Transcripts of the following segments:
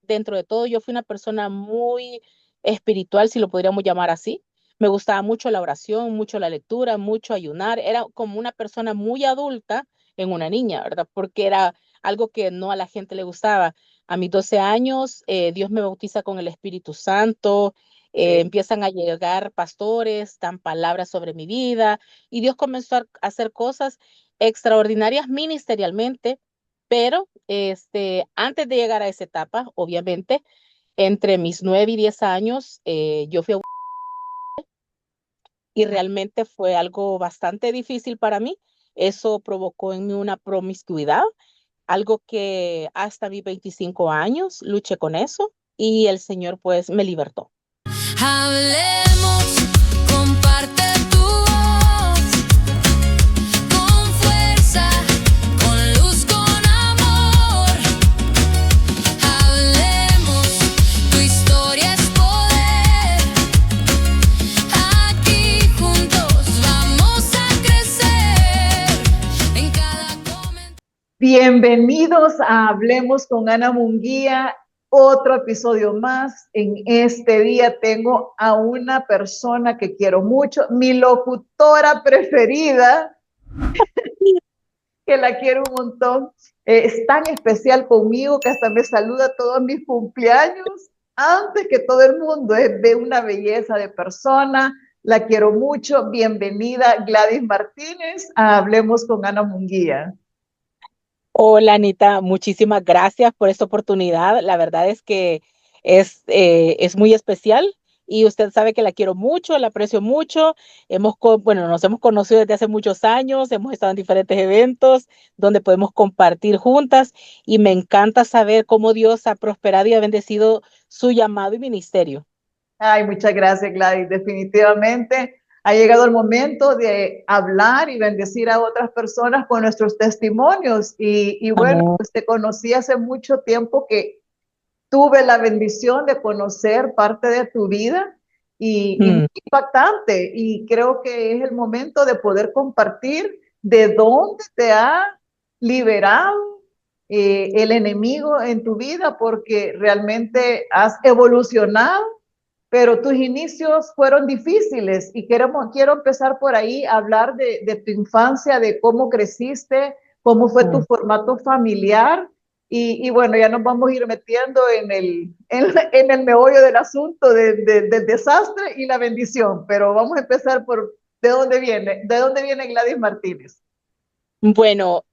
dentro de todo, yo fui una persona muy espiritual, si lo podríamos llamar así. Me gustaba mucho la oración, mucho la lectura, mucho ayunar. Era como una persona muy adulta en una niña, ¿verdad? Porque era algo que no a la gente le gustaba. A mis 12 años, Dios me bautiza con el Espíritu Santo, Sí. empiezan a llegar pastores, dan palabras sobre mi vida y Dios comenzó a hacer cosas extraordinarias ministerialmente, pero antes de llegar a esa etapa, obviamente, entre mis 9 y 10 años, yo fui a y realmente fue algo bastante difícil para mí. Eso provocó en mí una promiscuidad, algo que hasta mis 25 años luché con eso y el Señor pues me libertó. Hablemos, comparte tu voz, con fuerza, con luz, con amor. Hablemos, tu historia es poder. Aquí juntos vamos a crecer en cada comentario. Bienvenidos a Hablemos con Ana Munguía, otro episodio más. En este día tengo a una persona que quiero mucho, mi locutora preferida, que la quiero un montón. Es tan especial conmigo que hasta me saluda todos mis cumpleaños. Antes que todo el mundo, es de una belleza de persona. La quiero mucho. Bienvenida, Gladys Martínez, a Hablemos con Ana Munguía. Hola Anita, muchísimas gracias por esta oportunidad. La verdad es que es muy especial y usted sabe que la quiero mucho, la aprecio mucho. Bueno, nos hemos conocido desde hace muchos años, hemos estado en diferentes eventos donde podemos compartir juntas y me encanta saber cómo Dios ha prosperado y ha bendecido su llamado y ministerio. Ay, muchas gracias, Gladys. Definitivamente ha llegado el momento de hablar y bendecir a otras personas con nuestros testimonios. Y bueno, Amén. pues te conocí hace mucho tiempo que tuve la bendición de conocer parte de tu vida y muy Mm. impactante. Y creo que es el momento de poder compartir de dónde te ha liberado el enemigo en tu vida, porque realmente has evolucionado, pero tus inicios fueron difíciles y quiero empezar por ahí, a hablar de tu infancia, de cómo creciste, cómo fue tu Mm. formato familiar y bueno, ya nos vamos a ir metiendo en el meollo del asunto del desastre y la bendición, pero vamos a empezar por de dónde viene Gladys Martínez. Bueno,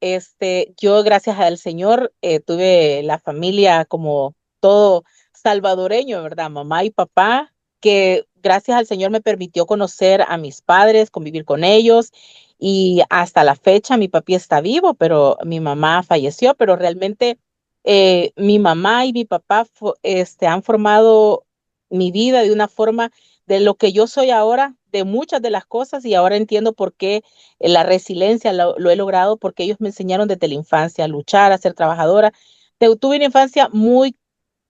yo gracias al Señor tuve la familia como todo salvadoreño, ¿verdad? Mamá y papá, que gracias al Señor me permitió conocer a mis padres, convivir con ellos y hasta la fecha mi papi está vivo, pero mi mamá falleció, pero realmente mi mamá y mi papá han formado mi vida de una forma de lo que yo soy ahora, de muchas de las cosas y ahora entiendo por qué la resiliencia lo he logrado porque ellos me enseñaron desde la infancia a luchar, a ser trabajadora. Tuve una infancia muy,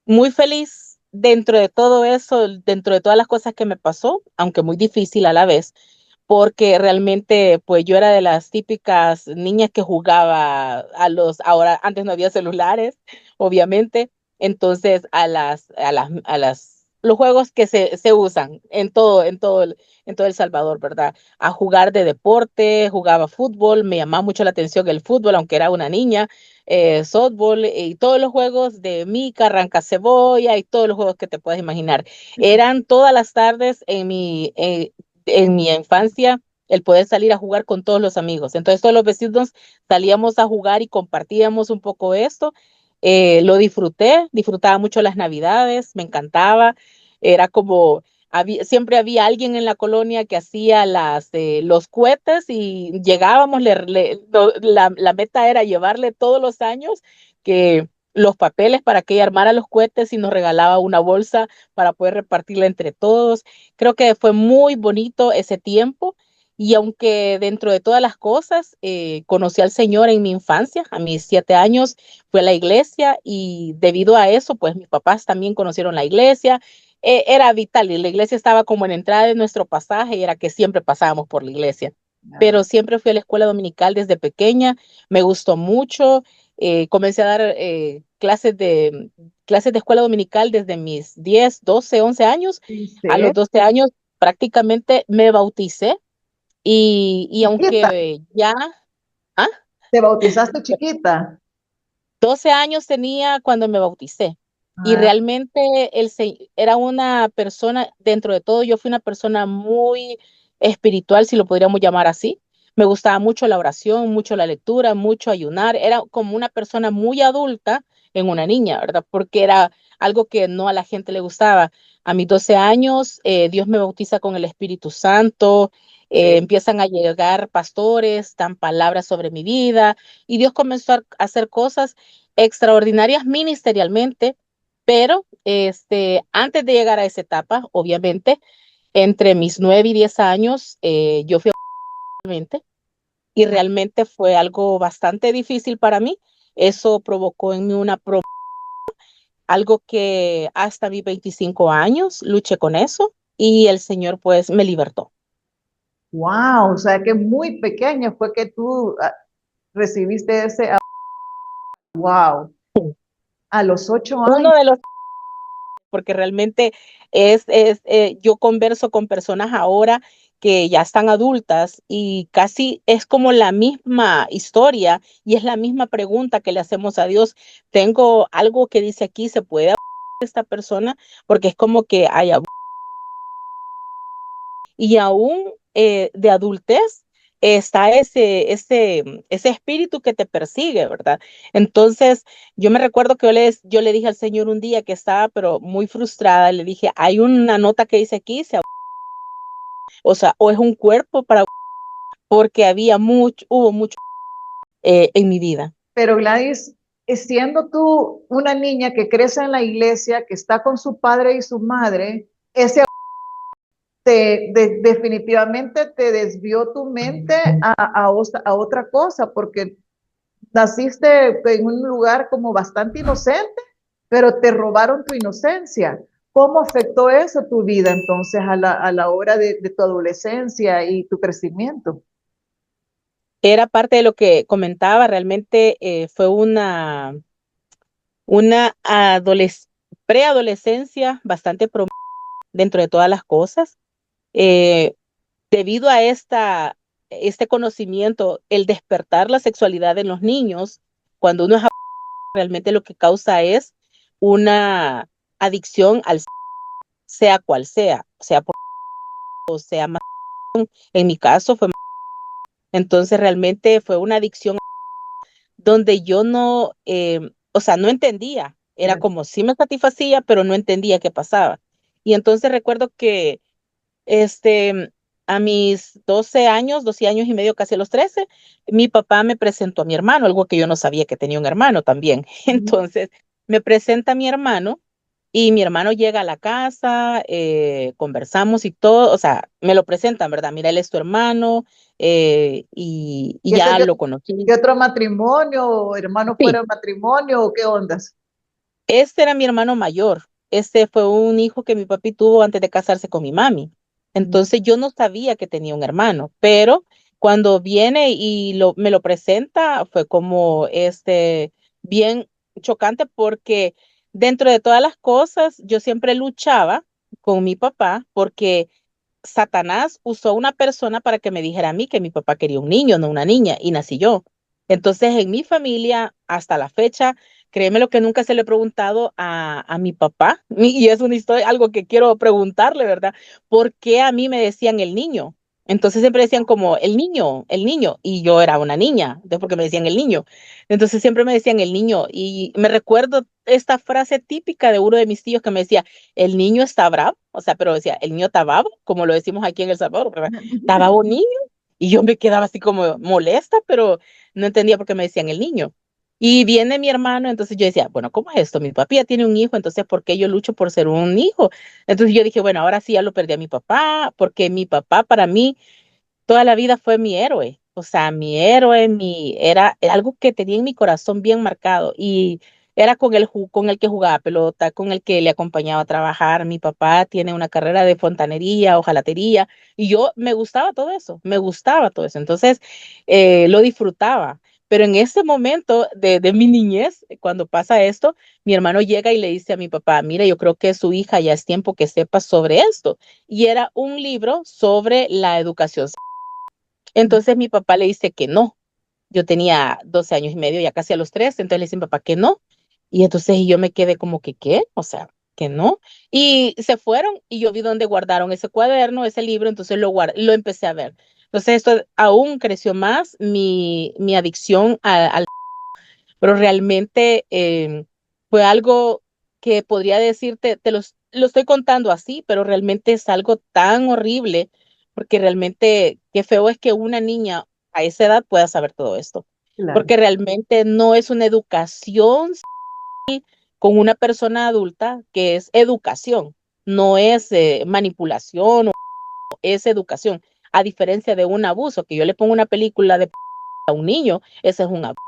muy feliz dentro de todo eso, dentro de todas las cosas que me pasó, aunque muy difícil a la vez, porque realmente pues yo era de las típicas niñas que jugaba ahora antes no había celulares, obviamente, entonces los juegos que se usan en todo El Salvador, ¿verdad? A jugar de deporte, jugaba fútbol, me llamaba mucho la atención el fútbol, aunque era una niña, softball y todos los juegos de mica, arranca cebolla y todos los juegos que te puedes imaginar. Eran todas las tardes en mi infancia el poder salir a jugar con todos los amigos. Entonces todos los vecinos salíamos a jugar y compartíamos un poco esto. Lo disfruté, disfrutaba mucho las navidades, me encantaba. Era como, siempre había alguien en la colonia que hacía los cohetes y llegábamos, la meta era llevarle todos los años que los papeles para que ella armara los cohetes y nos regalaba una bolsa para poder repartirla entre todos. Creo que fue muy bonito ese tiempo y aunque dentro de todas las cosas conocí al Señor en mi infancia, a mis 7 años fui a la iglesia y debido a eso, pues mis papás también conocieron la iglesia. Era vital y la iglesia estaba como en entrada de nuestro pasaje y era que siempre pasábamos por la iglesia. Ah, Pero siempre fui a la escuela dominical desde pequeña, me gustó mucho Comencé a dar clases de escuela dominical desde mis 10, 12, 11 años. ¿En A los serio? 12 años prácticamente me bauticé y Chiquita, aunque ya... ¿ah? ¿te bautizaste chiquita? 12 años tenía cuando me bauticé y Ah, realmente era una persona, dentro de todo, yo fui una persona muy espiritual, si lo podríamos llamar así. Me gustaba mucho la oración, mucho la lectura, mucho ayunar. Era como una persona muy adulta en una niña, ¿verdad? Porque era algo que no a la gente le gustaba. A mis 12 años, Dios me bautiza con el Espíritu Santo, sí. empiezan a llegar pastores, dan palabras sobre mi vida y Dios comenzó a hacer cosas extraordinarias ministerialmente, pero antes de llegar a esa etapa, obviamente, entre mis 9 y 10 años, yo fui a mente y realmente fue algo bastante difícil para mí. Eso provocó en mí algo que hasta mis 25 años luché con eso y el Señor pues me libertó. Wow, o sea que muy pequeña fue que tú recibiste ese, wow, a los 8 años. Uno de los porque realmente yo converso con personas ahora que ya están adultas y casi es como la misma historia y es la misma pregunta que le hacemos a Dios. Tengo algo que dice aquí, ¿se puede hablar de esta persona? Porque es como que hay abuso y aún de adultez está ese espíritu que te persigue, ¿verdad? Entonces, yo me recuerdo que yo le dije al Señor un día que estaba, pero muy frustrada, le dije, hay una nota que dice aquí, o sea, o es un cuerpo para, porque hubo mucho en mi vida. Pero Gladys, siendo tú una niña que crece en la iglesia, que está con su padre y su madre, ese definitivamente te desvió tu mente a otra cosa, porque naciste en un lugar como bastante inocente, pero te robaron tu inocencia. ¿Cómo afectó eso tu vida entonces a la hora de tu adolescencia y tu crecimiento? Era parte de lo que comentaba, realmente fue una preadolescencia bastante dentro de todas las cosas. Eh, Debido a este conocimiento, el despertar la sexualidad en los niños, cuando uno es realmente lo que causa es una adicción al sea cual sea por o sea más. En mi caso fue, entonces realmente fue una adicción donde yo no, o sea, no entendía. Era como sí me satisfacía, pero no entendía qué pasaba. Y entonces recuerdo que Este, a mis 12 años, 12 años y medio, casi a los 13, mi papá me presentó a mi hermano, algo que yo no sabía que tenía un hermano también. Entonces, me presenta a mi hermano y mi hermano llega a la casa, conversamos y todo, o sea, me lo presentan, ¿verdad? Mira, él es tu hermano y ¿Y ese ya lo conocí. de otro matrimonio, hermano fuera Sí, de matrimonio o qué ondas? este era mi hermano mayor. Este fue un hijo que mi papi tuvo antes de casarse con mi mami. Entonces yo no sabía que tenía un hermano, pero cuando viene y me lo presenta fue como bien chocante porque dentro de todas las cosas yo siempre luchaba con mi papá porque Satanás usó una persona para que me dijera a mí que mi papá quería un niño, no una niña, y nací yo. Entonces, en mi familia, hasta la fecha, créeme lo que nunca se le he preguntado a mi papá, y es una historia, algo que quiero preguntarle, ¿verdad? ¿Por qué a mí me decían el niño? Entonces siempre decían como el niño, y yo era una niña, entonces porque me decían el niño. Entonces siempre me decían el niño, y me recuerdo esta frase típica de uno de mis tíos que me decía, el niño está bravo, o sea, pero decía, el niño está bravo, como lo decimos aquí en El Salvador, ¿verdad? Está bravo niño, y yo me quedaba así como molesta, pero no entendía por qué me decían el niño. Y viene mi hermano, entonces yo decía, bueno, ¿cómo es esto? Mi papi ya tiene un hijo, entonces ¿por qué yo lucho por ser un hijo? Entonces yo dije, bueno, ahora sí ya lo perdí a mi papá, porque mi papá para mí toda la vida fue mi héroe. O sea, mi héroe, era algo que tenía en mi corazón bien marcado y era con el que jugaba pelota, con el que le acompañaba a trabajar. Mi papá tiene una carrera de fontanería, hojalatería y yo me gustaba todo eso, me gustaba todo eso. Entonces, lo disfrutaba. Pero en ese momento de mi niñez, cuando pasa esto, mi hermano llega y le dice a mi papá, mira, yo creo que su hija ya es tiempo que sepa sobre esto. Y era un libro sobre la educación. Entonces mi papá le dice que no. Yo tenía 12 años y medio, ya casi a los 13, entonces le dice a mi papá que no. Y entonces yo me quedé como que, ¿qué? O sea, que no. Y se fueron y yo vi dónde guardaron ese cuaderno, ese libro, entonces lo empecé a ver. Entonces esto aún creció más mi adicción al pero realmente fue algo que podría decirte, lo estoy contando así, pero realmente es algo tan horrible, porque realmente qué feo es que una niña a esa edad pueda saber todo esto, Claro, porque realmente no es una educación con una persona adulta, que es educación, no es manipulación, es educación, a diferencia de un abuso, que yo le pongo una película de a un niño, ese es un abuso.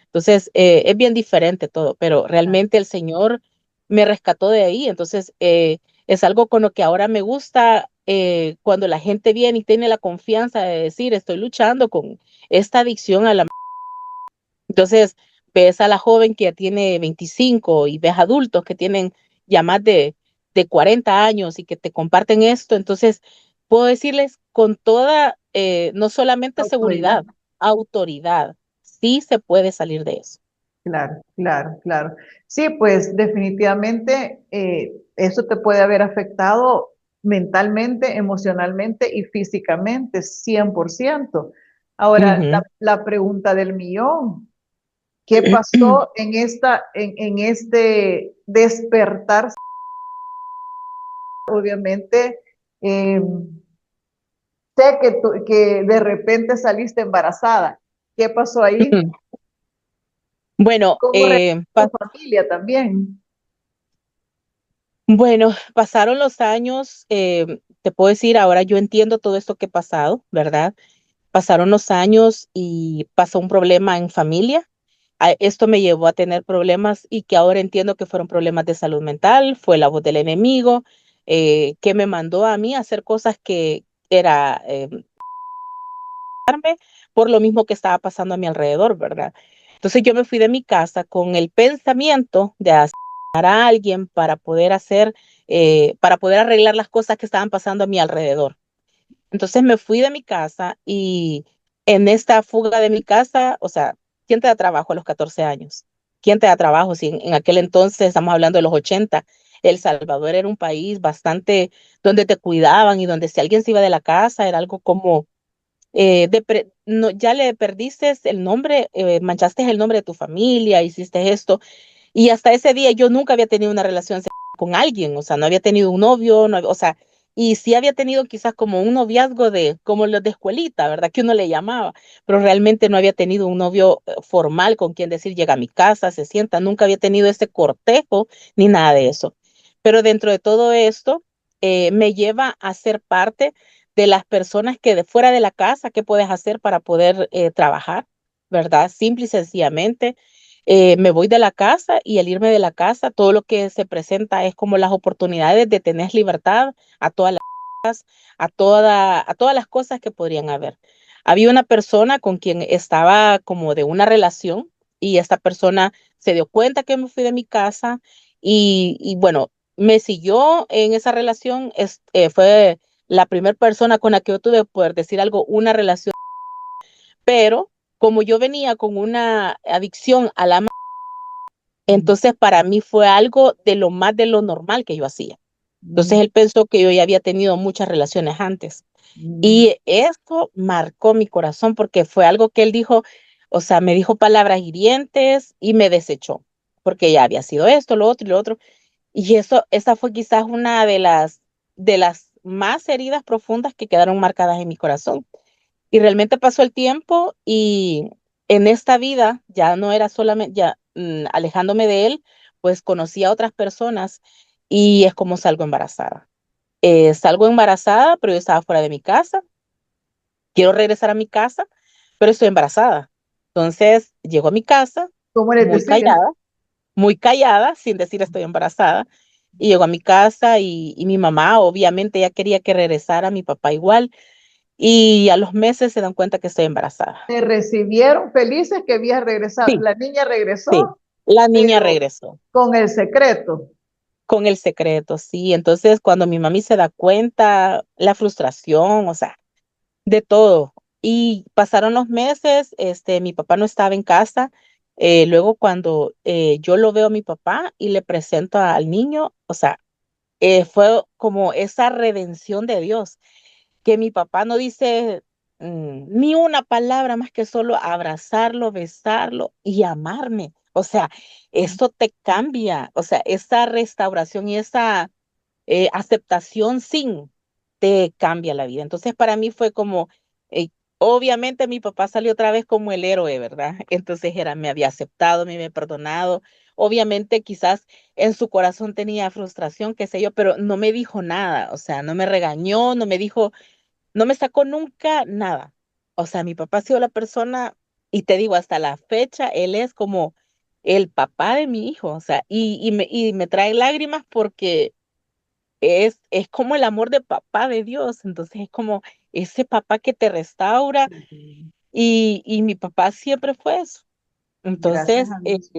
Entonces, es bien diferente todo, pero realmente el Señor me rescató de ahí. Entonces, es algo con lo que ahora me gusta cuando la gente viene y tiene la confianza de decir, estoy luchando con esta adicción a la... Entonces, ves a la joven que ya tiene 25 y ves adultos que tienen ya más de 40 años y que te comparten esto. Entonces, puedo decirles con toda, no solamente autoridad. seguridad, autoridad, sí se puede salir de eso. Claro, claro, claro. Sí, pues definitivamente eso te puede haber afectado mentalmente, emocionalmente y físicamente, 100%. Ahora, Ujú. la pregunta del millón, ¿qué pasó en este despertar? Obviamente, eh, sé que de repente saliste embarazada. ¿Qué pasó ahí? Bueno, ¿Cómo reaccionó tu familia también? bueno, pasaron los años, te puedo decir, ahora yo entiendo todo esto que ha pasado, ¿verdad? Pasaron los años y pasó un problema en familia. Esto me llevó a tener problemas y que ahora entiendo que fueron problemas de salud mental, fue la voz del enemigo, que me mandó a mí a hacer cosas que era por lo mismo que estaba pasando a mi alrededor, ¿verdad? Entonces yo me fui de mi casa con el pensamiento de asesinar a alguien para poder hacer, para poder arreglar las cosas que estaban pasando a mi alrededor. Entonces me fui de mi casa y en esta fuga de mi casa, o sea, ¿quién te da trabajo a los 14 años? ¿Quién te da trabajo? Si en aquel entonces, estamos hablando de los 80, El Salvador era un país bastante donde te cuidaban y donde si alguien se iba de la casa era algo como no, ya le perdiste el nombre, manchaste el nombre de tu familia, hiciste esto. Y hasta ese día yo nunca había tenido una relación con alguien, o sea, no había tenido un novio, o sea, y sí había tenido quizás como un noviazgo como los de escuelita, ¿verdad? Que uno le llamaba, pero realmente no había tenido un novio formal con quien decir, llega a mi casa, se sienta, nunca había tenido ese cortejo ni nada de eso. Pero dentro de todo esto, me lleva a ser parte de las personas que de fuera de la casa, ¿qué puedes hacer para poder trabajar? ¿Verdad? Simple y sencillamente me voy de la casa y al irme de la casa, todo lo que se presenta es como las oportunidades de tener libertad a todas a todas las cosas que podrían haber. Había una persona con quien estaba como de una relación y esta persona se dio cuenta que me fui de mi casa y bueno, me siguió en esa relación. Fue la primera persona con la que yo tuve, poder decir algo, una relación, pero como yo venía con una adicción a la entonces, para mí fue algo de lo más de lo normal que yo hacía. Entonces, Mm, él pensó que yo ya había tenido muchas relaciones antes. mm, Y esto marcó mi corazón porque fue algo que él dijo, o sea, me dijo palabras hirientes y me desechó, porque ya había sido esto, lo otro y lo otro. Y eso, esa fue quizás una de las más heridas profundas que quedaron marcadas en mi corazón. Y realmente pasó el tiempo y en esta vida ya no era solamente, ya alejándome de él, pues conocí a otras personas y es como salgo embarazada. Salgo embarazada, pero yo estaba fuera de mi casa. Quiero regresar a mi casa, pero estoy embarazada. Entonces llego a mi casa ¿Cómo les decía? muy callada, sin decir estoy embarazada. Y llego a mi casa y mi mamá, obviamente, ya quería que regresara, mi papá igual. y a los meses se dan cuenta que estoy embarazada. Te recibieron felices que habías regresado. Sí, La niña sí, regresó, la niña pero regresó con el secreto. con el secreto, sí. Entonces, cuando mi mami se da cuenta, la frustración, o sea, de todo. Y pasaron los meses, mi papá no estaba en casa. Luego cuando yo lo veo a mi papá y le presento al niño, o sea, fue como esa redención de Dios, que mi papá no dice ni una palabra más que solo abrazarlo, besarlo y amarme. O sea, eso te cambia, o sea, esa restauración y esa aceptación sin te cambia la vida. Entonces, para mí fue como, eh, obviamente mi papá salió otra vez como el héroe, ¿verdad? Entonces me había aceptado, me había perdonado. Obviamente, quizás en su corazón tenía frustración, qué sé yo, pero no me dijo nada, o sea, no me regañó, no me dijo, no me sacó nunca nada. O sea, mi papá ha sido la persona, y te digo, hasta la fecha, él es como el papá de mi hijo, o sea, y me trae lágrimas porque es como el amor de papá de Dios, entonces es como ese papá que te restaura y mi papá siempre fue eso. Gracias Entonces, a Dios.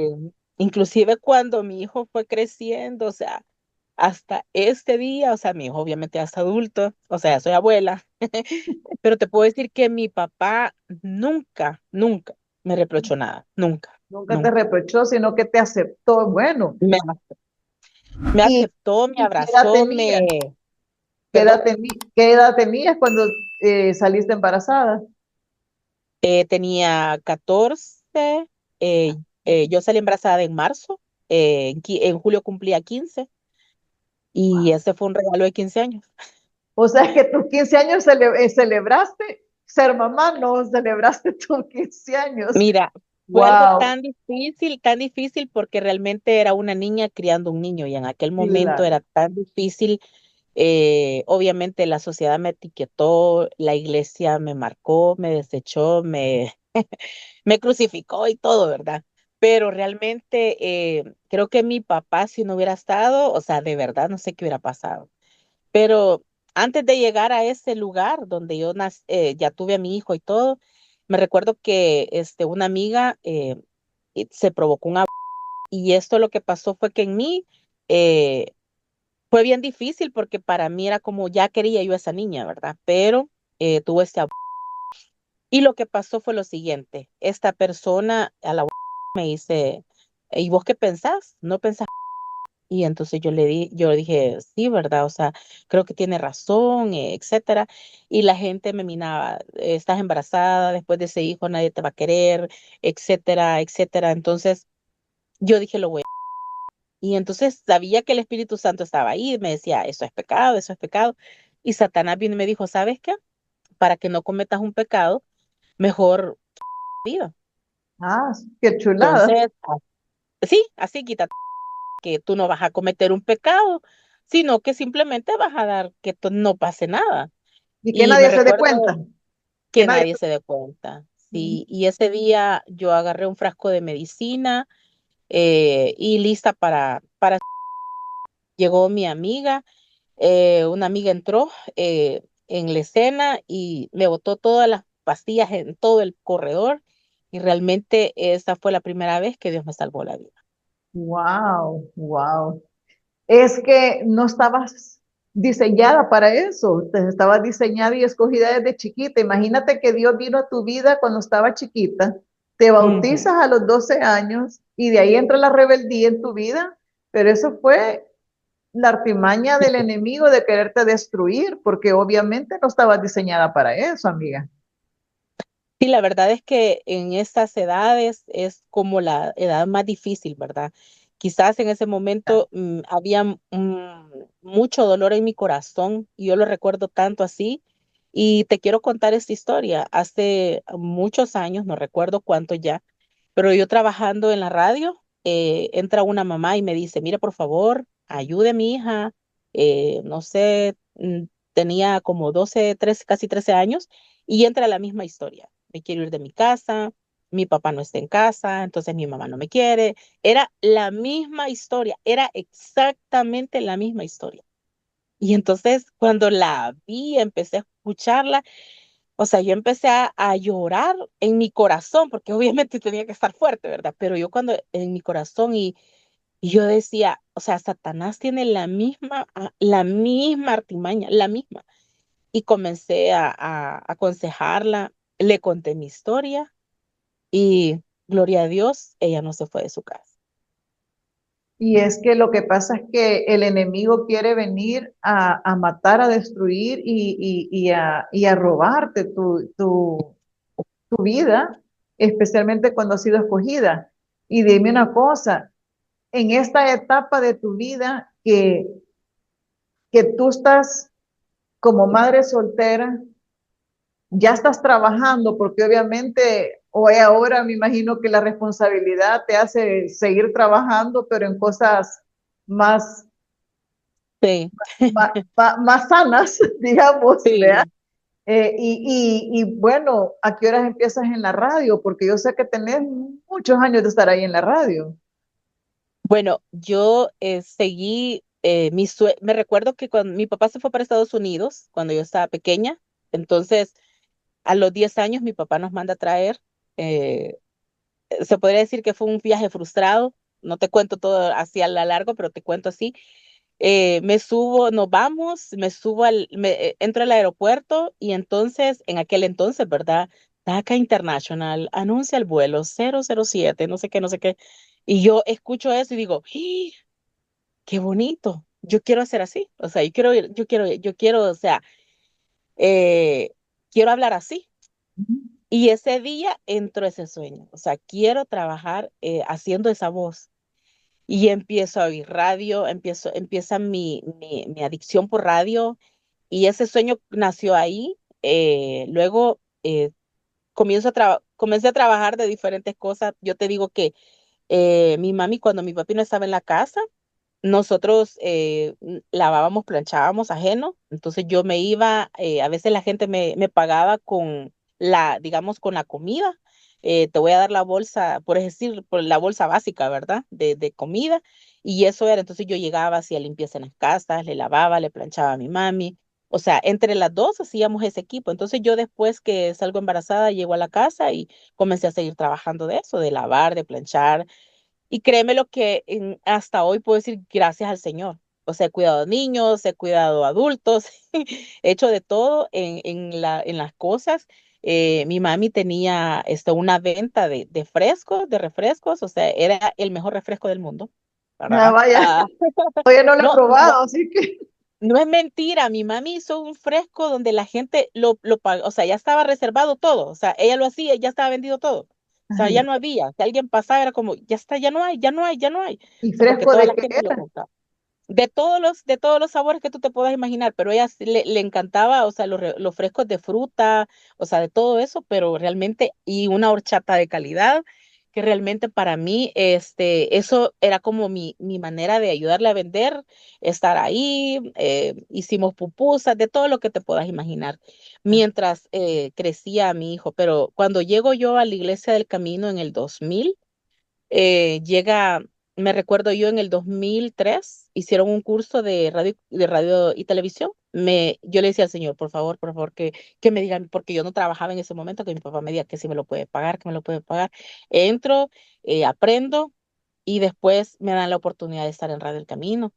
inclusive cuando mi hijo fue creciendo, o sea, hasta este día, o sea, mi hijo obviamente ya es adulto, o sea, soy abuela, pero te puedo decir que mi papá nunca, nunca me reprochó nada, nunca, Nunca te nunca. reprochó, sino que te aceptó. Bueno, Me, me ¿y, aceptó, me y qué edad abrazó, tenías? perdón. ¿Qué edad tenías cuando saliste embarazada? Tenía 14, yo salí embarazada en marzo, en julio cumplía 15 y ese fue un regalo de 15 años. O sea que tus 15 años celebraste ser mamá, no celebraste tus 15 años. Mira, fue algo Wow, tan difícil porque realmente era una niña criando un niño y en aquel momento claro. era tan difícil. Obviamente la sociedad me etiquetó, la iglesia me marcó, me desechó, me crucificó y todo, ¿verdad? Pero realmente creo que mi papá, si no hubiera estado, o sea, de verdad no sé qué hubiera pasado. Pero antes de llegar a ese lugar donde yo ya tuve a mi hijo y todo, me recuerdo que una amiga se provocó un aborto y esto lo que pasó fue que en mí eh, fue bien difícil porque para mí era como ya quería yo a esa niña, ¿verdad? Pero tuvo este aborto. Y lo que pasó fue lo siguiente, esta persona a la me dice, ¿y vos qué pensás? ¿No pensás? Y entonces yo dije, sí, ¿verdad? O sea, creo que tiene razón, etcétera. Y la gente me minaba, estás embarazada, después de ese hijo nadie te va a querer, etcétera, etcétera. Entonces yo dije, lo voy a... Y entonces sabía que el Espíritu Santo estaba ahí, me decía, eso es pecado, eso es pecado. Y Satanás vino y me dijo, ¿sabes qué? Para que no cometas un pecado, mejor viva. Ah, qué chulada. Entonces, sí, así quítate que tú no vas a cometer un pecado, sino que simplemente vas a dar que no pase nada. Y que Y me nadie se dé cuenta. recuerdo Que que nadie. nadie se dé cuenta. Ujú. Sí, y ese día yo agarré un frasco de medicina y lista para... Llegó mi amiga, una amiga entró en la escena y me botó todas las pastillas en todo el corredor y realmente esa fue la primera vez que Dios me salvó la vida. Wow, wow. Es que no estabas diseñada para eso, estabas diseñada y escogida desde chiquita. Imagínate que Dios vino a tu vida cuando estaba chiquita, te Ujú. bautizas a los 12 años y de ahí entra la rebeldía en tu vida, pero eso fue la artimaña del enemigo de quererte destruir, porque obviamente no estabas diseñada para eso, amiga. Sí, la verdad es que en estas edades es como la edad más difícil, ¿verdad? Quizás en ese momento había mucho dolor en mi corazón y yo lo recuerdo tanto así. Y te quiero contar esta historia. Hace muchos años, no recuerdo cuánto ya, pero yo trabajando en la radio, entra una mamá y me dice, mire, por favor, ayude a mi hija. No sé, tenía como 12, 13, casi 13 años y entra la misma historia. Me quiero ir de mi casa, mi papá no está en casa, entonces mi mamá no me quiere. Era la misma historia, era exactamente la misma historia. Y entonces cuando la vi, empecé a escucharla O sea, yo empecé a llorar en mi corazón, porque obviamente tenía que estar fuerte, ¿verdad? Pero yo cuando en mi corazón y yo decía, o sea, Satanás tiene la misma artimaña, la misma. Y comencé a aconsejarla, le conté mi historia y gloria a Dios, ella no se fue de su casa. Y es que lo que pasa es que el enemigo quiere venir a matar, a destruir y a robarte tu vida, especialmente cuando ha sido escogida. Y dime una cosa, en esta etapa de tu vida que tú estás como madre soltera, ya estás trabajando, porque obviamente hoy ahora me imagino que la responsabilidad te hace seguir trabajando, pero en cosas más, Sí, más sanas, digamos, ¿verdad? sí. Bueno, ¿a qué horas empiezas en la radio? Porque yo sé que tenés muchos años de estar ahí en la radio. Bueno, yo seguí, me recuerdo que cuando mi papá se fue para Estados Unidos, cuando yo estaba pequeña, entonces a los 10 años mi papá nos manda a traer, eh, se podría decir que fue un viaje frustrado, no te cuento todo así a la largo, pero te cuento así. Me subo, nos vamos, entro al aeropuerto y entonces, en aquel entonces, ¿verdad? TACA International anuncia el vuelo 007, no sé qué, no sé qué. Y yo escucho eso y digo, ¡ih! ¡Qué bonito! Yo quiero hacer así. O sea, yo quiero, o sea, eh, quiero hablar así. Y ese día entró ese sueño. O sea, quiero trabajar haciendo esa voz. Y empiezo a oír radio, empieza mi adicción por radio y ese sueño nació ahí. Luego comencé a trabajar de diferentes cosas. Yo te digo que mi mami, cuando mi papi no estaba en la casa, nosotros lavábamos, planchábamos ajeno. Entonces yo me iba, a veces la gente me pagaba con digamos, con la comida. Te voy a dar la bolsa, por decir, por la bolsa básica, ¿verdad? De comida. Y eso era, entonces yo llegaba, hacía limpieza en las casas, le lavaba, le planchaba a mi mami. O sea, entre las dos hacíamos ese equipo. Entonces yo después que salgo embarazada, llego a la casa y comencé a seguir trabajando de eso, de lavar, de planchar. Y créeme lo que hasta hoy puedo decir gracias al Señor. O sea, he cuidado niños, he cuidado adultos, he hecho de todo en las cosas. Mi mami tenía una venta de frescos, de refrescos, o sea, era el mejor refresco del mundo, Ah, ¿verdad? vaya, todavía no lo he No, no, probado, así que no es mentira. Mi mami hizo un fresco donde la gente lo pagó, o sea, ya estaba reservado todo, o sea, ella lo hacía, ya estaba vendido todo. O sea, ya ay, no había. Si alguien pasaba, era como, ya está, ya no hay, ya no hay, ya no hay. ¿y O sea, porque fresco toda de la qué gente lo era? compraba. De todos los sabores que tú te puedas imaginar, pero ella sí le encantaba, o sea, los frescos de fruta, o sea, de todo eso, pero realmente, y una horchata de calidad, que realmente para mí, eso era como mi manera de ayudarle a vender, estar ahí, hicimos pupusas, de todo lo que te puedas imaginar, mientras crecía mi hijo, pero cuando llego yo a la Iglesia del Camino en el 2000, llega, me recuerdo yo en el 2003 hicieron un curso de radio y televisión. Yo le decía al Señor, por favor, que me digan, porque yo no trabajaba en ese momento, que mi papá me diga que si me lo puede pagar, que me lo puede pagar. Entro, aprendo y después me dan la oportunidad de estar en Radio El Camino.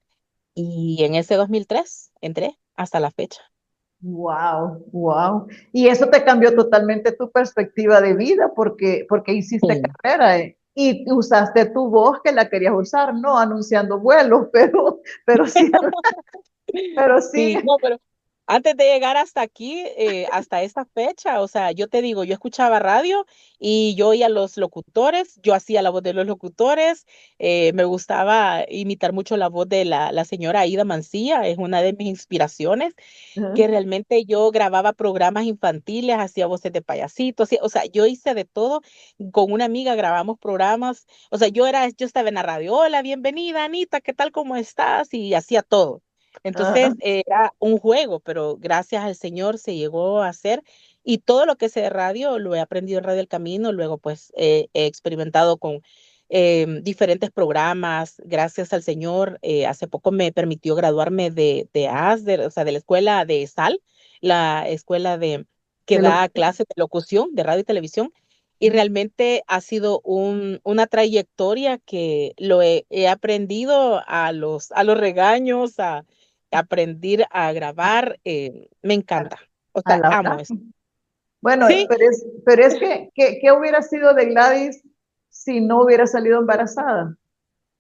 Y en ese 2003 entré hasta la fecha. Wow, wow. Y eso te cambió totalmente tu perspectiva de vida porque hiciste Sí. carrera y usaste tu voz que la querías usar, no anunciando vuelos, pero sí, pero sí. Sí, no, pero antes de llegar hasta aquí, hasta esta fecha, o sea, yo te digo, yo escuchaba radio y yo oía a los locutores, yo hacía la voz de los locutores, me gustaba imitar mucho la voz de la señora Aida Mancilla, es una de mis inspiraciones, que realmente yo grababa programas infantiles, hacía voces de payasitos, o sea, yo hice de todo, con una amiga grabamos programas, o sea, yo estaba en la radio, hola, bienvenida Anita, ¿qué tal, cómo estás? Y hacía todo. Ajá. Entonces era un juego, pero gracias al Señor se llegó a hacer y todo lo que sé de radio lo he aprendido en Radio El Camino, luego pues he experimentado con diferentes programas, gracias al Señor, hace poco me permitió graduarme de ASDER, o sea, de la escuela de SAL, la escuela que de lo da clases de locución, de radio y televisión, y realmente ha sido una trayectoria que he aprendido a los regaños, a aprender a grabar, me encanta, o a sea, la amo hora. eso. Bueno, Sí, pero es que, ¿qué hubiera sido de Gladys si no hubiera salido embarazada?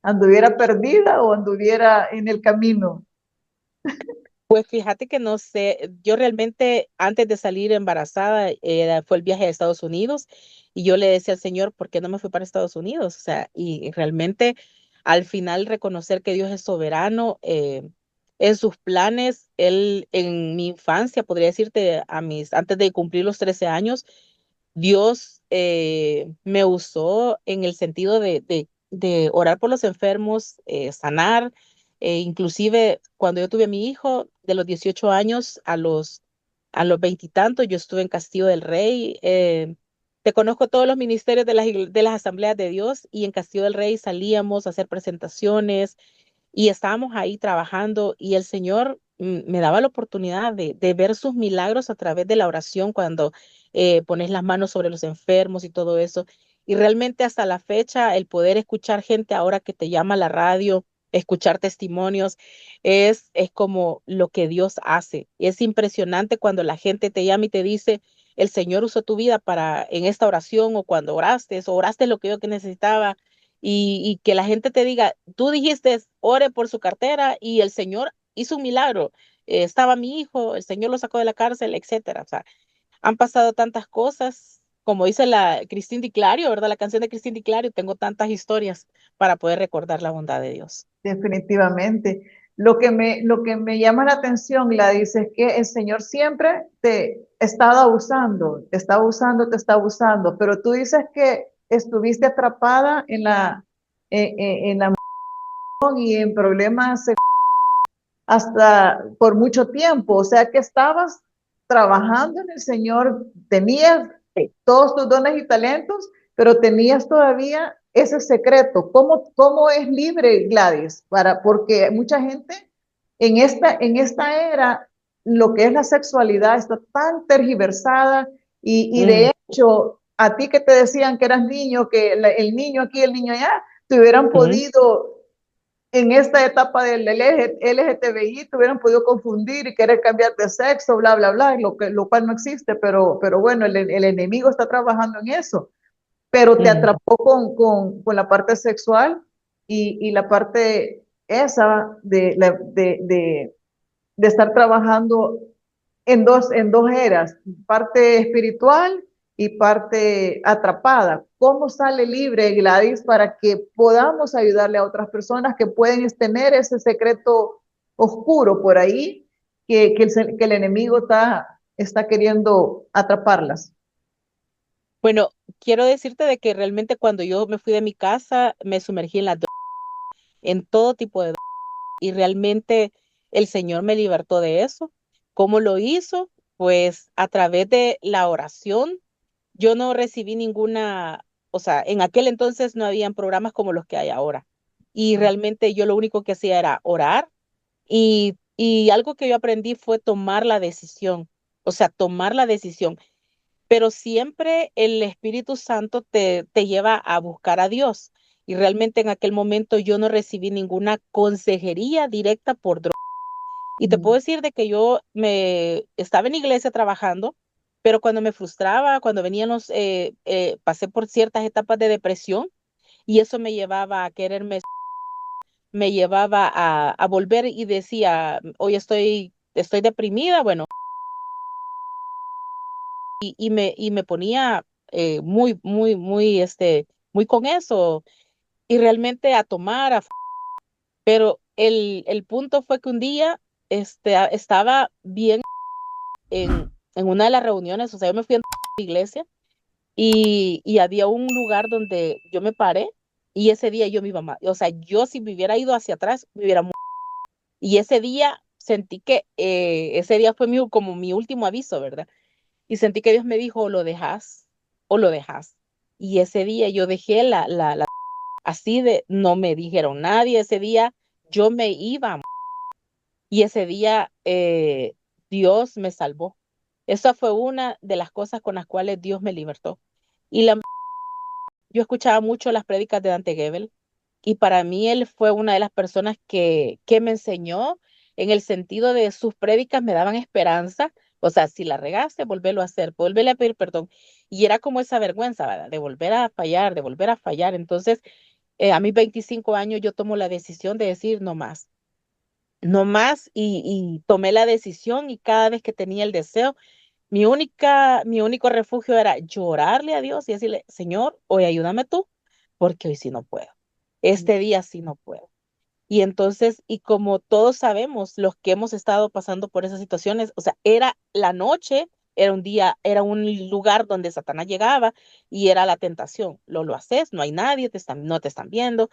¿Anduviera perdida o anduviera en el camino? pues fíjate que no sé, yo realmente antes de salir embarazada fue el viaje a Estados Unidos y yo le decía al Señor, ¿por qué no me fui para Estados Unidos? O sea, y realmente al final reconocer que Dios es soberano en sus planes. Él en mi infancia, podría decirte, antes de cumplir los 13 años, Dios me usó en el sentido de orar por los enfermos, sanar. Inclusive cuando yo tuve a mi hijo, de los 18 años a los veintitantos, yo estuve en Castillo del Rey. Te conozco todos los ministerios de las asambleas de Dios, y en Castillo del Rey salíamos a hacer presentaciones y estábamos ahí trabajando, y el Señor me daba la oportunidad de ver sus milagros a través de la oración cuando pones las manos sobre los enfermos y todo eso. Y realmente hasta la fecha, el poder escuchar gente ahora que te llama a la radio, escuchar testimonios, es como lo que Dios hace. Es impresionante cuando la gente te llama y te dice, el Señor usó tu vida en esta oración, o cuando oraste lo que yo que necesitaba, y que la gente te diga, tú dijiste, ore por su cartera y el Señor hizo un milagro. Estaba mi hijo, el Señor lo sacó de la cárcel, etcétera. O sea, han pasado tantas cosas, como dice la Cristín Di Clario, ¿verdad? La canción de Cristín Di Clario, tengo tantas historias para poder recordar la bondad de Dios. Definitivamente. Lo que me llama la atención, Gladys, es que el Señor siempre te está abusando, te está abusando, te está abusando, pero tú dices que estuviste atrapada en la y en problemas hasta por mucho tiempo, o sea que estabas trabajando en el Señor, tenías Sí. todos tus dones y talentos, pero tenías todavía ese secreto. ¿Cómo es libre, Gladys? Porque mucha gente en esta era, lo que es la sexualidad está tan tergiversada y Mm, de hecho, a ti que te decían que eras niño, que el niño aquí, el niño allá, te hubieran ujú, podido en esta etapa del LGTBI te hubieran podido confundir y querer cambiar de sexo, bla, bla, bla, lo cual no existe, pero bueno, el enemigo está trabajando en eso, pero te mm. atrapó con la parte sexual y la parte esa de estar trabajando en dos eras, parte espiritual y parte atrapada. ¿Cómo sale libre, Gladys, para que podamos ayudarle a otras personas que pueden tener ese secreto oscuro por ahí que el enemigo está queriendo atraparlas? Bueno, quiero decirte de que realmente cuando yo me fui de mi casa, me sumergí en todo tipo de y realmente el Señor me libertó de eso. ¿Cómo lo hizo? Pues a través de la oración. Yo no recibí ninguna, o sea, en aquel entonces no habían programas como los que hay ahora. Y realmente yo lo único que hacía era orar, y algo que yo aprendí fue tomar la decisión, o sea, tomar la decisión. Pero siempre el Espíritu Santo te lleva a buscar a Dios. Y realmente en aquel momento yo no recibí ninguna consejería directa por droga. Y te puedo decir de que yo me estaba en iglesia trabajando, pero cuando me frustraba, cuando venían pasé por ciertas etapas de depresión, y eso me llevaba a quererme, me llevaba a volver y decía, hoy estoy deprimida, bueno, y me ponía muy, muy, muy, muy con eso, y realmente a tomar, pero el punto fue que un día estaba bien en una de las reuniones, o sea, yo me fui a la iglesia y había un lugar donde yo me paré, y ese día yo me iba mal, o sea, yo si me hubiera ido hacia atrás, me hubiera muerto. Y ese día sentí que ese día fue como mi último aviso, ¿verdad? Y sentí que Dios me dijo, o lo dejas o lo dejas. Y ese día yo dejé así no me dijeron nadie, ese día yo me iba, y ese día Dios me salvó. Esa fue una de las cosas con las cuales Dios me libertó. Y yo escuchaba mucho las prédicas de Dante Gebel y para mí él fue una de las personas que me enseñó en el sentido de sus prédicas me daban esperanza. O sea, si la regaste, volverlo a hacer, volverle a pedir perdón. Y era como esa vergüenza, ¿verdad? De volver a fallar, de volver a fallar. Entonces, a mis 25 años yo tomo la decisión de decir no más, no más y tomé la decisión y cada vez que tenía el deseo, mi único refugio era llorarle a Dios y decirle, Señor, hoy ayúdame tú, porque hoy sí no puedo. Este día sí no puedo. Y entonces, y como todos sabemos, los que hemos estado pasando por esas situaciones, o sea, era la noche, era un día, era un lugar donde Satanás llegaba y era la tentación. Lo haces, no hay nadie, no te están viendo,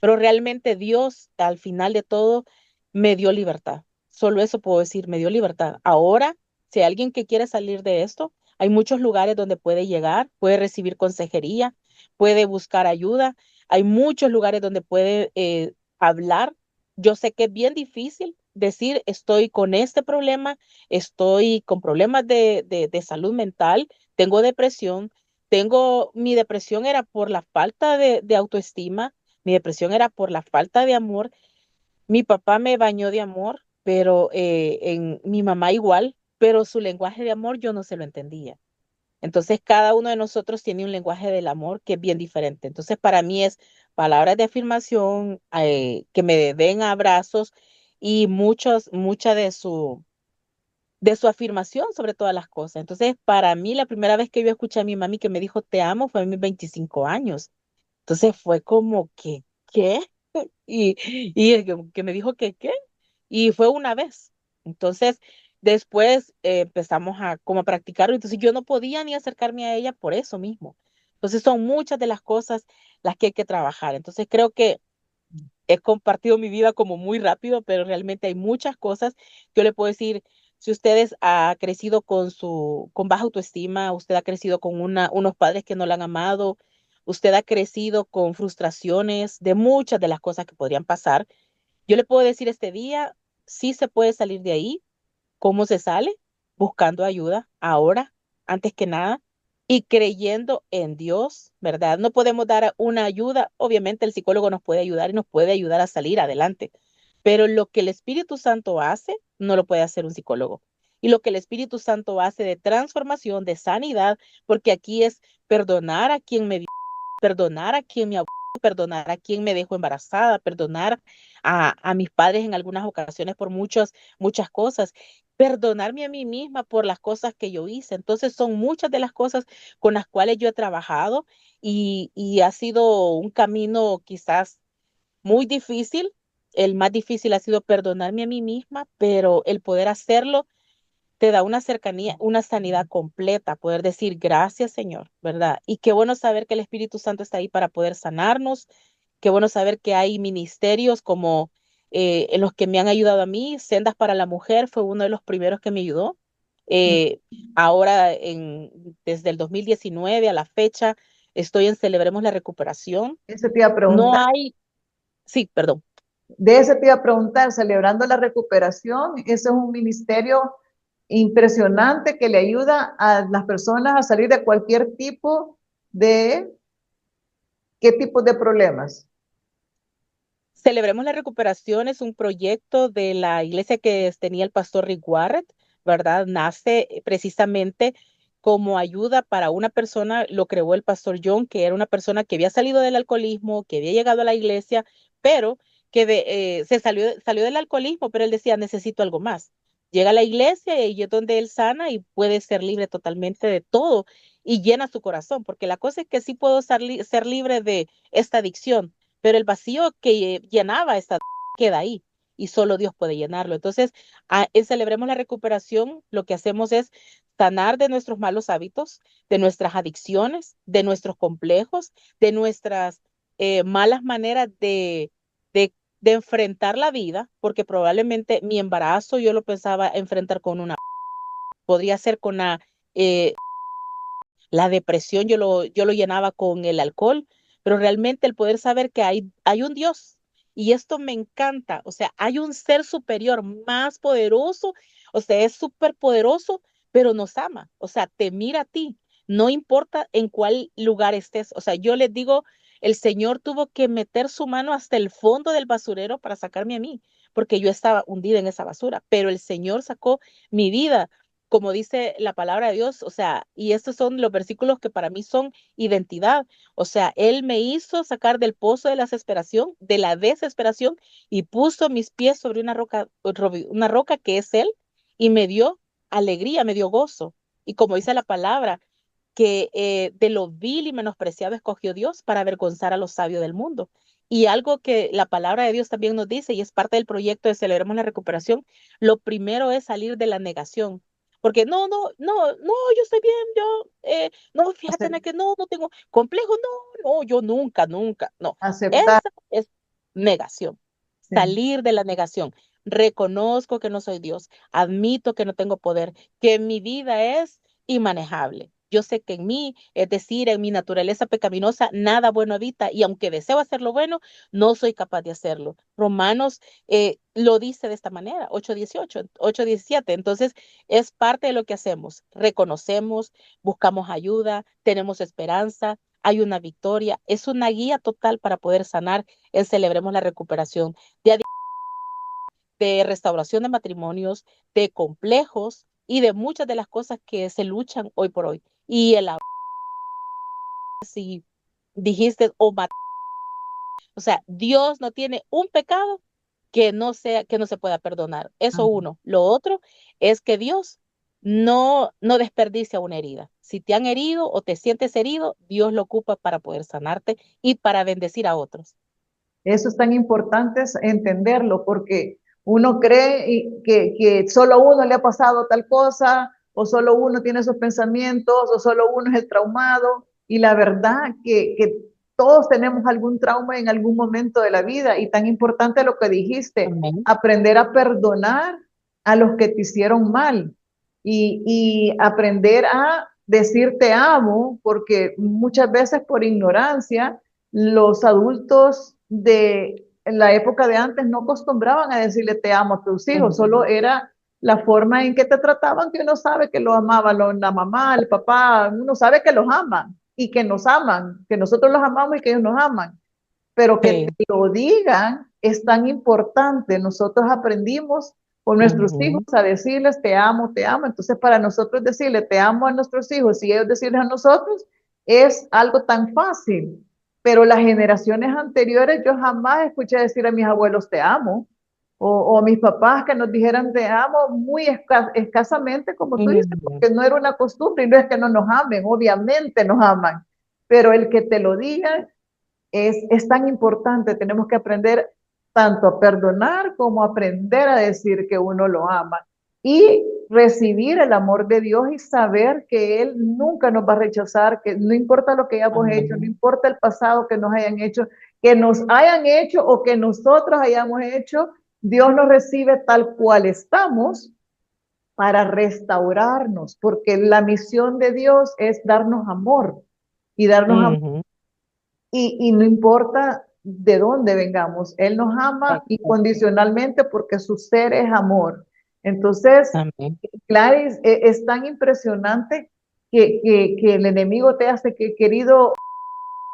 pero realmente Dios, al final de todo, me dio libertad. Solo eso puedo decir, me dio libertad. Ahora, si hay alguien que quiere salir de esto, hay muchos lugares donde puede llegar, puede recibir consejería, puede buscar ayuda. Hay muchos lugares donde puede hablar. Yo sé que es bien difícil decir, estoy con este problema, estoy con problemas de salud mental, tengo depresión, mi depresión era por la falta de autoestima, mi depresión era por la falta de amor. Mi papá me bañó de amor, pero mi mamá igual, pero su lenguaje de amor yo no se lo entendía. Entonces, cada uno de nosotros tiene un lenguaje del amor que es bien diferente. Entonces, para mí es palabras de afirmación, que me den abrazos y mucha de su afirmación sobre todas las cosas. Entonces, para mí, la primera vez que yo escuché a mi mami que me dijo te amo fue a mis 25 años. Entonces fue como que, ¿qué? Y el que me dijo que, ¿qué? Y fue una vez. Entonces, después empezamos a como a practicarlo. Entonces, yo no podía ni acercarme a ella por eso mismo. Entonces, son muchas de las cosas las que hay que trabajar. Entonces, creo que he compartido mi vida como muy rápido, pero realmente hay muchas cosas. Yo le puedo decir, si ustedes ha crecido con baja autoestima, usted ha crecido con unos padres que no la han amado, usted ha crecido con frustraciones de muchas de las cosas que podrían pasar, yo le puedo decir este día, sí se puede salir de ahí. ¿Cómo se sale? Buscando ayuda ahora, antes que nada, y creyendo en Dios, ¿verdad? No podemos dar una ayuda, obviamente el psicólogo nos puede ayudar y nos puede ayudar a salir adelante, pero lo que el Espíritu Santo hace, no lo puede hacer un psicólogo. Y lo que el Espíritu Santo hace de transformación, de sanidad, porque aquí es perdonar a quien me perdonar a quien me abusó, perdonar a quien me dejó embarazada, perdonar a mis padres en algunas ocasiones por muchas cosas, perdonarme a mí misma por las cosas que yo hice. Entonces son muchas de las cosas con las cuales yo he trabajado y ha sido un camino quizás muy difícil. El más difícil ha sido perdonarme a mí misma, pero el poder hacerlo te da una cercanía, una sanidad completa, poder decir gracias, Señor, ¿verdad? Y qué bueno saber que el Espíritu Santo está ahí para poder sanarnos, qué bueno saber que hay ministerios como en los que me han ayudado a mí, Sendas para la Mujer fue uno de los primeros que me ayudó. Eh, Ahora, desde el 2019 a la fecha, estoy en Celebremos la Recuperación. Eso te iba a No preguntar. hay, sí, perdón. De eso te iba a preguntar, celebrando la recuperación, ese es un ministerio impresionante que le ayuda a las personas a salir de cualquier tipo de, ¿qué tipo de problemas? Celebremos la Recuperación es un proyecto de la iglesia que tenía el pastor Rick Warren, ¿verdad? Nace precisamente como ayuda para una persona, lo creó el pastor John, que era una persona que había salido del alcoholismo, que había llegado a la iglesia, pero salió del alcoholismo, pero él decía, necesito algo más. Llega a la iglesia y ahí es donde él sana y puede ser libre totalmente de todo y llena su corazón, porque la cosa es que sí puedo ser libre de esta adicción, pero el vacío que llenaba esta queda ahí y solo Dios puede llenarlo. Entonces, en Celebremos la Recuperación, lo que hacemos es sanar de nuestros malos hábitos, de nuestras adicciones, de nuestros complejos, de nuestras malas maneras de enfrentar la vida, porque probablemente mi embarazo yo lo pensaba enfrentar con podría ser con eh, la depresión yo lo llenaba con el alcohol, pero realmente el poder saber que hay un Dios y esto me encanta, o sea, hay un ser superior más poderoso, o sea, es súper poderoso, pero nos ama, o sea, te mira a ti, no importa en cuál lugar estés, o sea, yo les digo, el Señor tuvo que meter su mano hasta el fondo del basurero para sacarme a mí, porque yo estaba hundida en esa basura, pero el Señor sacó mi vida, como dice la palabra de Dios, o sea, y estos son los versículos que para mí son identidad, o sea, Él me hizo sacar del pozo de la desesperación, y puso mis pies sobre una roca que es Él, y me dio alegría, me dio gozo. Y como dice la palabra, que de lo vil y menospreciado escogió Dios para avergonzar a los sabios del mundo. Y algo que la palabra de Dios también nos dice, y es parte del proyecto de Celebremos la Recuperación, lo primero es salir de la negación. Porque yo estoy bien, no, fíjate en que no tengo complejo, no, yo nunca, no. Aceptar. Esa es negación, Sí. salir de la negación. Reconozco que no soy Dios, admito que no tengo poder, que mi vida es inmanejable. Yo sé que en mí, es decir, en mi naturaleza pecaminosa, nada bueno habita y aunque deseo hacer lo bueno, no soy capaz de hacerlo. Romanos lo dice de esta manera, 8:18, 8:17. Entonces, es parte de lo que hacemos. Reconocemos, buscamos ayuda, tenemos esperanza, hay una victoria. Es una guía total para poder sanar en Celebremos la Recuperación de restauración de matrimonios, de complejos y de muchas de las cosas que se luchan hoy por hoy. Y el si dijiste o sea, Dios no tiene un pecado que no se pueda perdonar. Eso Amén. uno. Lo otro es que Dios no desperdicia una herida. Si te han herido o te sientes herido, Dios lo ocupa para poder sanarte y para bendecir a otros. Eso es tan importante entenderlo porque uno cree que solo a uno le ha pasado tal cosa o solo uno tiene esos pensamientos o solo uno es el traumado y la verdad que todos tenemos algún trauma en algún momento de la vida y tan importante lo que dijiste, Amén. aprender a perdonar a los que te hicieron mal y aprender a decir te amo porque muchas veces por ignorancia los adultos de la época de antes no acostumbraban a decirle te amo a tus hijos, solo era la forma en que te trataban, que uno sabe que los amaba la mamá, el papá, uno sabe que los aman y que nos aman, que nosotros los amamos y que ellos nos aman, pero que Sí. te lo digan es tan importante. Nosotros aprendimos con nuestros hijos Ujú. a decirles te amo. Entonces, para nosotros decirle te amo a nuestros hijos y ellos decirles a nosotros es algo tan fácil. Pero las generaciones anteriores yo jamás escuché decir a mis abuelos te amo o a mis papás que nos dijeran te amo muy escasamente, como tú dices, Ujú. porque no era una costumbre y no es que no nos amen, obviamente nos aman, pero el que te lo digan es tan importante, tenemos que aprender tanto a perdonar como a aprender a decir que uno lo ama y recibir el amor de Dios y saber que Él nunca nos va a rechazar, que no importa lo que hayamos hecho, no Amén. importa el pasado que nos hayan hecho o que nosotros hayamos hecho, Dios nos recibe tal cual estamos para restaurarnos, porque la misión de Dios es darnos amor y darnos amor Ujú. y no importa de dónde vengamos, Él nos ama Exacto. incondicionalmente porque su ser es amor. Entonces, Amén. Gladys, es tan impresionante que el enemigo te hace que querido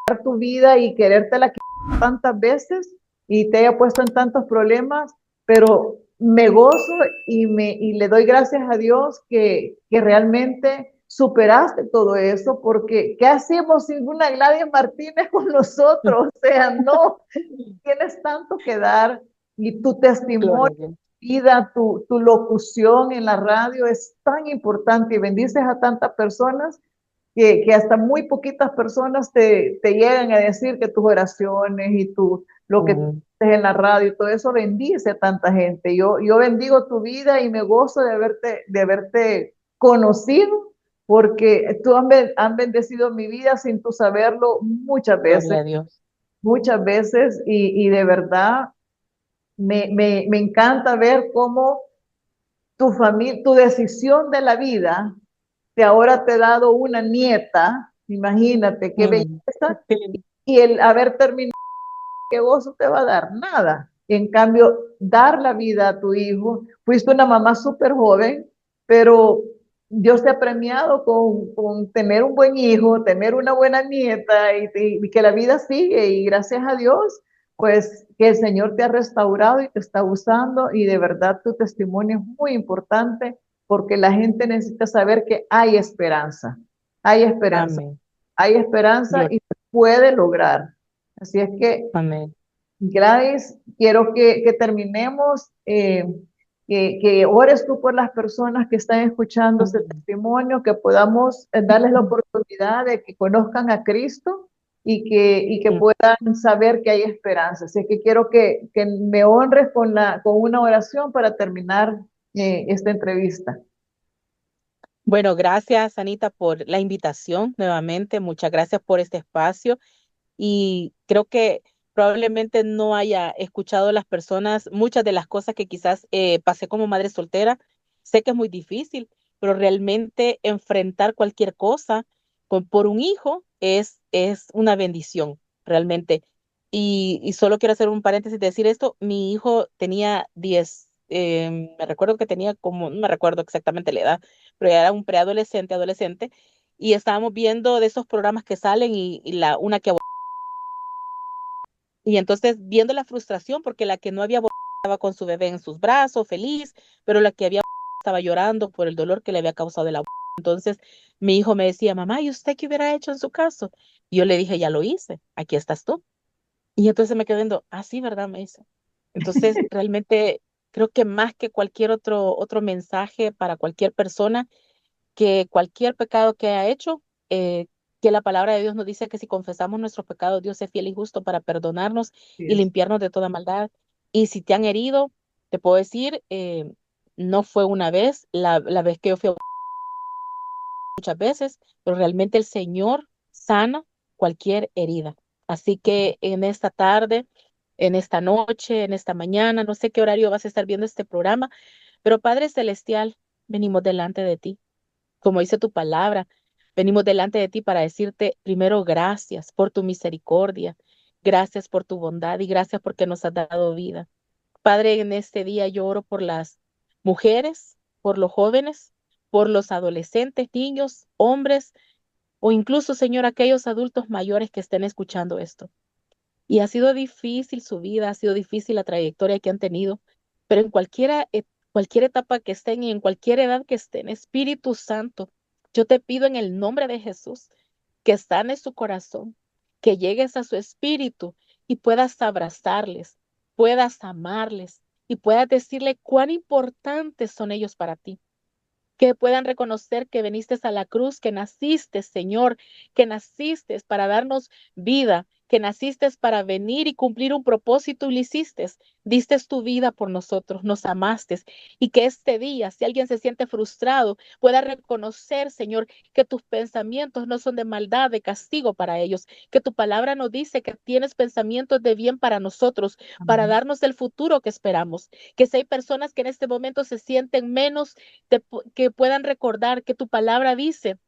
dar tu vida y querértela tantas veces y te haya puesto en tantos problemas, pero me gozo y le doy gracias a Dios que realmente superaste todo eso, porque ¿qué hacemos sin una Gladys Martínez con nosotros? O sea, no tienes tanto que dar y tu testimonio, Gloria a Dios. vida, tu locución en la radio es tan importante y bendices a tantas personas que hasta muy poquitas personas te llegan a decir que tus oraciones y lo que tú Mm. haces en la radio y todo eso bendice a tanta gente. Yo bendigo tu vida y me gozo de haberte conocido porque tú han bendecido mi vida sin tú saberlo Gloria a Dios. muchas veces y de verdad me encanta ver cómo tu familia, tu decisión de la vida que ahora te he dado una nieta, imagínate qué Mm. belleza, Qué lindo. y el haber terminado, qué gozo te va a dar, nada. En cambio, dar la vida a tu hijo, fuiste una mamá súper joven, pero Dios te ha premiado con tener un buen hijo, tener una buena nieta y que la vida sigue y gracias a Dios, pues que el Señor te ha restaurado y te está usando y de verdad tu testimonio es muy importante porque la gente necesita saber que hay esperanza, Amén. hay esperanza Gloria. y se puede lograr. Así es que Amén. Gladys, quiero que terminemos, que ores tú por las personas que están escuchando este Amén. testimonio, que podamos darles la oportunidad de que conozcan a Cristo y que puedan saber que hay esperanza. Así que quiero que me honres con una oración para terminar esta entrevista. Bueno, gracias, Anita, por la invitación nuevamente. Muchas gracias por este espacio. Y creo que probablemente no haya escuchado a las personas muchas de las cosas que quizás pasé como madre soltera. Sé que es muy difícil, pero realmente enfrentar cualquier cosa por un hijo es una bendición, realmente. Y solo quiero hacer un paréntesis de decir esto. Mi hijo tenía 10, me recuerdo que tenía como, no me recuerdo exactamente la edad, pero ya era un preadolescente, adolescente, y estábamos viendo de esos programas que salen y una que y entonces, viendo la frustración, porque la que no había abortado estaba con su bebé en sus brazos, feliz, pero la que había abortado estaba llorando por el dolor que le había causado el aborto. Entonces, mi hijo me decía, mamá, ¿y usted qué hubiera hecho en su caso? Y yo le dije, ya lo hice, aquí estás tú. Y entonces me quedé viendo, ah, sí, ¿verdad? Me dice. Entonces, realmente creo que más que cualquier otro mensaje para cualquier persona, que cualquier pecado que haya hecho, que la palabra de Dios nos dice que si confesamos nuestros pecados, Dios es fiel y justo para perdonarnos y Yes. limpiarnos de toda maldad. Y si te han herido, te puedo decir, no fue una vez, la vez que yo fui a muchas veces, pero realmente el Señor sana cualquier herida. Así que en esta tarde, en esta noche, en esta mañana, no sé qué horario vas a estar viendo este programa, pero Padre Celestial, venimos delante de ti como dice tu palabra, venimos delante de ti para decirte primero gracias por tu misericordia, gracias por tu bondad y gracias porque nos has dado vida. Padre, en este día yo oro por las mujeres, por los jóvenes, por los adolescentes, niños, hombres o incluso, Señor, aquellos adultos mayores que estén escuchando esto. Y ha sido difícil su vida, ha sido difícil la trayectoria que han tenido, pero en cualquier etapa que estén y en cualquier edad que estén, Espíritu Santo, yo te pido en el nombre de Jesús que sanes su corazón, que llegues a su espíritu y puedas abrazarles, puedas amarles y puedas decirle cuán importantes son ellos para ti, que puedan reconocer que viniste a la cruz, que naciste, Señor, que naciste para darnos vida, que naciste para venir y cumplir un propósito y lo hiciste. Diste tu vida por nosotros, nos amaste y que este día, si alguien se siente frustrado, pueda reconocer, Señor, que tus pensamientos no son de maldad, de castigo para ellos, que tu palabra nos dice que tienes pensamientos de bien para nosotros, para Amén. darnos el futuro que esperamos, que si hay personas que en este momento se sienten menos que puedan recordar que tu palabra dice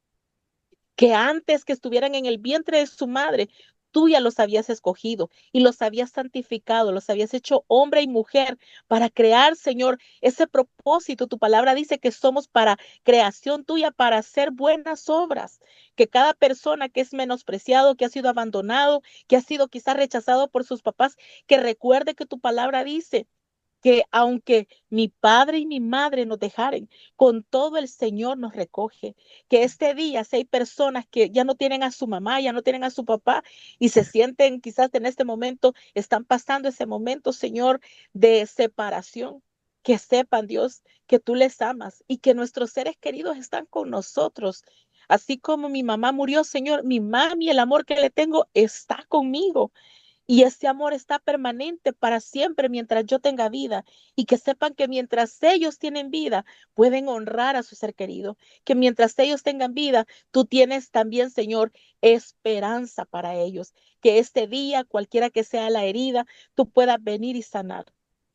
que antes que estuvieran en el vientre de su madre, tú ya los habías escogido y los habías santificado, los habías hecho hombre y mujer para crear, Señor, ese propósito. Tu palabra dice que somos para creación tuya, para hacer buenas obras, que cada persona que es menospreciado, que ha sido abandonado, que ha sido quizás rechazado por sus papás, que recuerde que tu palabra dice que aunque mi padre y mi madre nos dejaren, con todo el Señor nos recoge. Que este día, si hay personas que ya no tienen a su mamá, ya no tienen a su papá y se sienten quizás en este momento, están pasando ese momento, Señor, de separación. Que sepan, Dios, que tú les amas y que nuestros seres queridos están con nosotros. Así como mi mamá murió, Señor, mi mami, el amor que le tengo, está conmigo. Y ese amor está permanente para siempre mientras yo tenga vida. Y que sepan que mientras ellos tienen vida, pueden honrar a su ser querido. Que mientras ellos tengan vida, tú tienes también, Señor, esperanza para ellos. Que este día, cualquiera que sea la herida, tú puedas venir y sanar.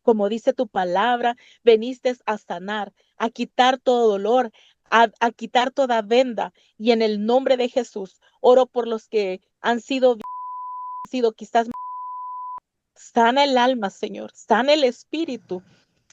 Como dice tu palabra, veniste a sanar, a quitar todo dolor, a quitar toda venda. Y en el nombre de Jesús, oro por los que han sido quizás. Sana el alma, Señor, sana el espíritu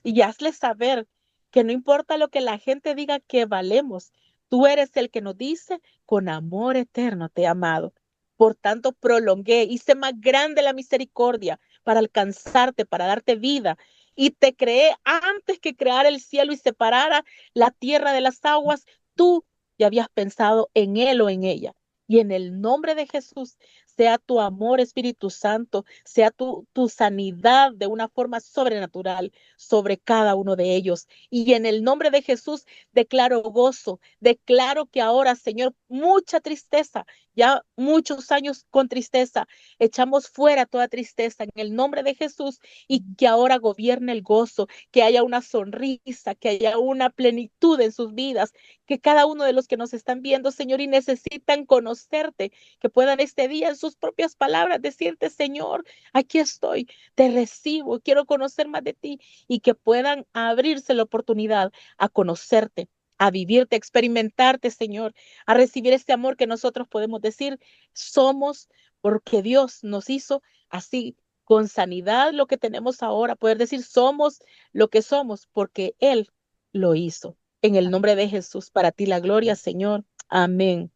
y hazle saber que no importa lo que la gente diga que valemos, tú eres el que nos dice, con amor eterno te he amado. Por tanto, prolongué, hice más grande la misericordia para alcanzarte, para darte vida. Y te creé antes que creara el cielo y separara la tierra de las aguas. Tú ya habías pensado en él o en ella. Y en el nombre de Jesús, sea tu amor, Espíritu Santo, sea tu sanidad de una forma sobrenatural sobre cada uno de ellos. Y en el nombre de Jesús, declaro gozo, declaro que ahora, Señor, mucha tristeza, ya muchos años con tristeza, echamos fuera toda tristeza en el nombre de Jesús y que ahora gobierne el gozo, que haya una sonrisa, que haya una plenitud en sus vidas, que cada uno de los que nos están viendo, Señor, y necesitan conocerte, que puedan este día en sus propias palabras decirte, Señor, aquí estoy, te recibo, quiero conocer más de ti y que puedan abrirse la oportunidad a conocerte, a vivirte, a experimentarte, Señor, a recibir este amor que nosotros podemos decir, somos porque Dios nos hizo así, con sanidad lo que tenemos ahora, poder decir somos lo que somos porque Él lo hizo. En el nombre de Jesús, para ti la gloria, Señor. Amén.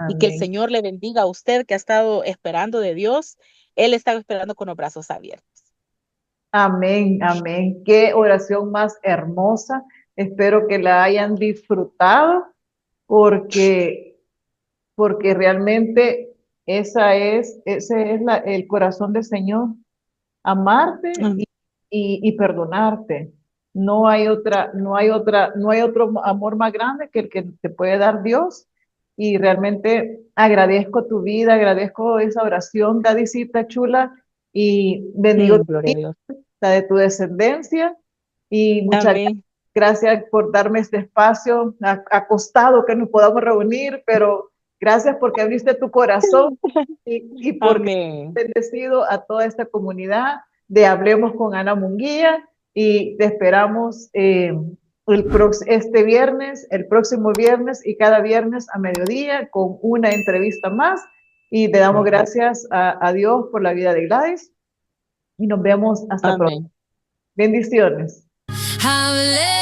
Y que el Amén. Señor le bendiga a usted que ha estado esperando de Dios. Él está esperando con los brazos abiertos. Amén, amén. Qué oración más hermosa. Espero que la hayan disfrutado porque, porque realmente ese es el corazón del Señor, amarte Am- y perdonarte. No hay otro amor más grande que el que te puede dar Dios. Y realmente agradezco tu vida, agradezco esa oración, Dadicita chula, y bendigo Gloria a Dios. la de tu descendencia. Y muchas Amén. gracias por darme este espacio acostado que nos podamos reunir, pero gracias porque abriste tu corazón y porque Amén. has bendecido a toda esta comunidad de Hablemos con Ana Munguía y te esperamos este viernes, el próximo viernes y cada viernes a mediodía con una entrevista más. Y le damos gracias a Dios por la vida de Gladys y nos vemos hasta pronto. Amén. Bendiciones. Hablemos